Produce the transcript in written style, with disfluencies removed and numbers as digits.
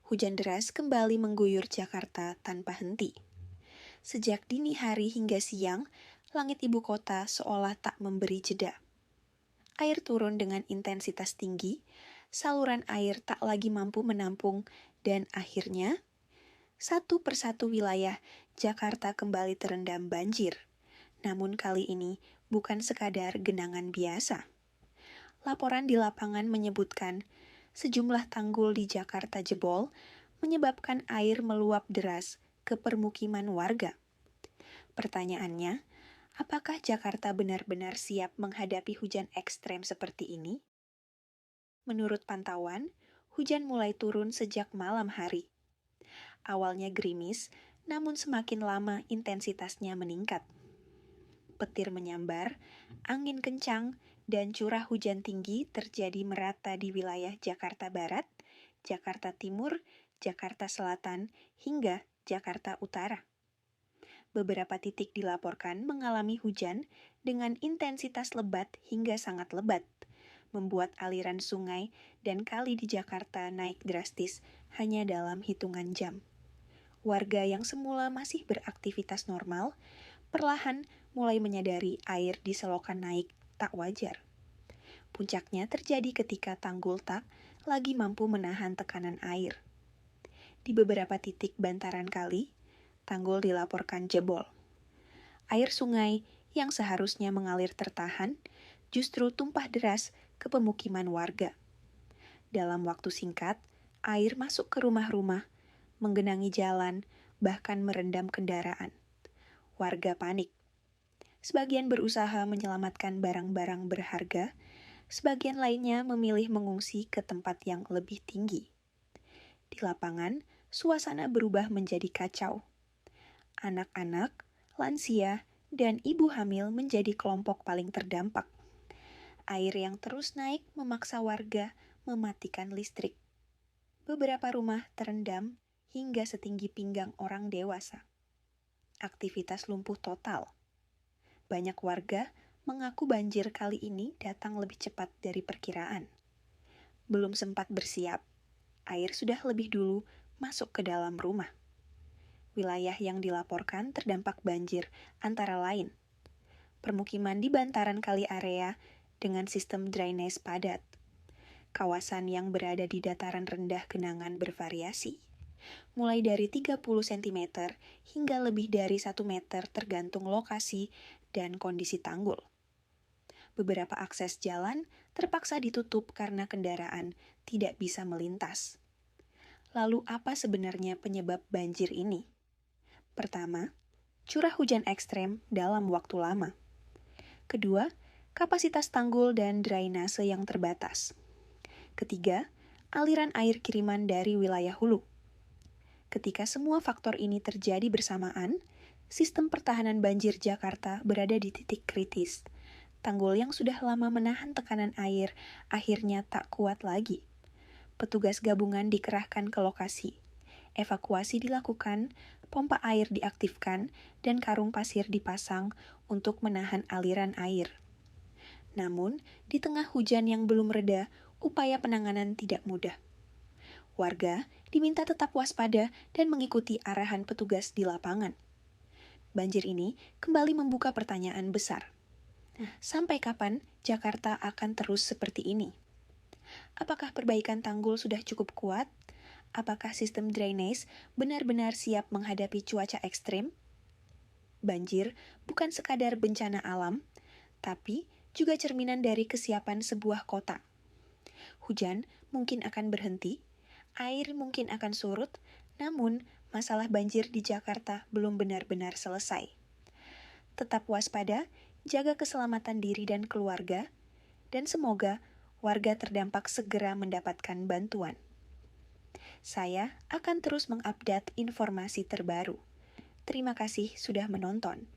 Hujan deras kembali mengguyur Jakarta tanpa henti. Sejak dini hari hingga siang, langit ibu kota seolah tak memberi jeda. Air turun dengan intensitas tinggi, saluran air tak lagi mampu menampung, dan akhirnya, satu persatu wilayah Jakarta kembali terendam banjir. Namun kali ini bukan sekadar genangan biasa. Laporan di lapangan menyebutkan sejumlah tanggul di Jakarta jebol, menyebabkan air meluap deras ke permukiman warga. Pertanyaannya, apakah Jakarta benar-benar siap menghadapi hujan ekstrem seperti ini? Menurut pantauan, hujan mulai turun sejak malam hari. Awalnya gerimis, namun semakin lama intensitasnya meningkat. Petir menyambar, angin kencang, dan curah hujan tinggi terjadi merata di wilayah Jakarta Barat, Jakarta Timur, Jakarta Selatan, hingga Jakarta Utara. Beberapa titik dilaporkan mengalami hujan dengan intensitas lebat hingga sangat lebat, membuat aliran sungai dan kali di Jakarta naik drastis hanya dalam hitungan jam. Warga yang semula masih beraktivitas normal, perlahan mulai menyadari air di selokan naik tak wajar. Puncaknya terjadi ketika tanggul tak lagi mampu menahan tekanan air. Di beberapa titik bantaran kali, tanggul dilaporkan jebol. Air sungai yang seharusnya mengalir tertahan justru tumpah deras ke pemukiman warga. Dalam waktu singkat, air masuk ke rumah-rumah, menggenangi jalan, bahkan merendam kendaraan. Warga panik. Sebagian berusaha menyelamatkan barang-barang berharga, sebagian lainnya memilih mengungsi ke tempat yang lebih tinggi. Di lapangan, suasana berubah menjadi kacau. Anak-anak, lansia, dan ibu hamil menjadi kelompok paling terdampak. Air yang terus naik memaksa warga mematikan listrik. Beberapa rumah terendam hingga setinggi pinggang orang dewasa. Aktivitas lumpuh total. Banyak warga mengaku banjir kali ini datang lebih cepat dari perkiraan. Belum sempat bersiap, air sudah lebih dulu masuk ke dalam rumah. Wilayah yang dilaporkan terdampak banjir antara lain permukiman di bantaran kali area dengan sistem drainase padat, kawasan yang berada di dataran rendah genangan bervariasi, mulai dari 30 cm hingga lebih dari 1 meter tergantung lokasi dan kondisi tanggul. Beberapa akses jalan terpaksa ditutup karena kendaraan tidak bisa melintas. Lalu apa sebenarnya penyebab banjir ini? Pertama, curah hujan ekstrem dalam waktu lama. Kedua, kapasitas tanggul dan drainase yang terbatas. Ketiga, aliran air kiriman dari wilayah hulu. Ketika semua faktor ini terjadi bersamaan, sistem pertahanan banjir Jakarta berada di titik kritis. Tanggul yang sudah lama menahan tekanan air akhirnya tak kuat lagi. Petugas gabungan dikerahkan ke lokasi. Evakuasi dilakukan, pompa air diaktifkan, dan karung pasir dipasang untuk menahan aliran air. Namun, di tengah hujan yang belum reda, upaya penanganan tidak mudah. Warga diminta tetap waspada dan mengikuti arahan petugas di lapangan. Banjir ini kembali membuka pertanyaan besar. Sampai kapan Jakarta akan terus seperti ini? Apakah perbaikan tanggul sudah cukup kuat? Apakah sistem drainase benar-benar siap menghadapi cuaca ekstrem? Banjir bukan sekadar bencana alam, tapi juga cerminan dari kesiapan sebuah kota. Hujan mungkin akan berhenti, air mungkin akan surut, namun masalah banjir di Jakarta belum benar-benar selesai. Tetap waspada, jaga keselamatan diri dan keluarga, dan semoga warga terdampak segera mendapatkan bantuan. Saya akan terus mengupdate informasi terbaru. Terima kasih sudah menonton.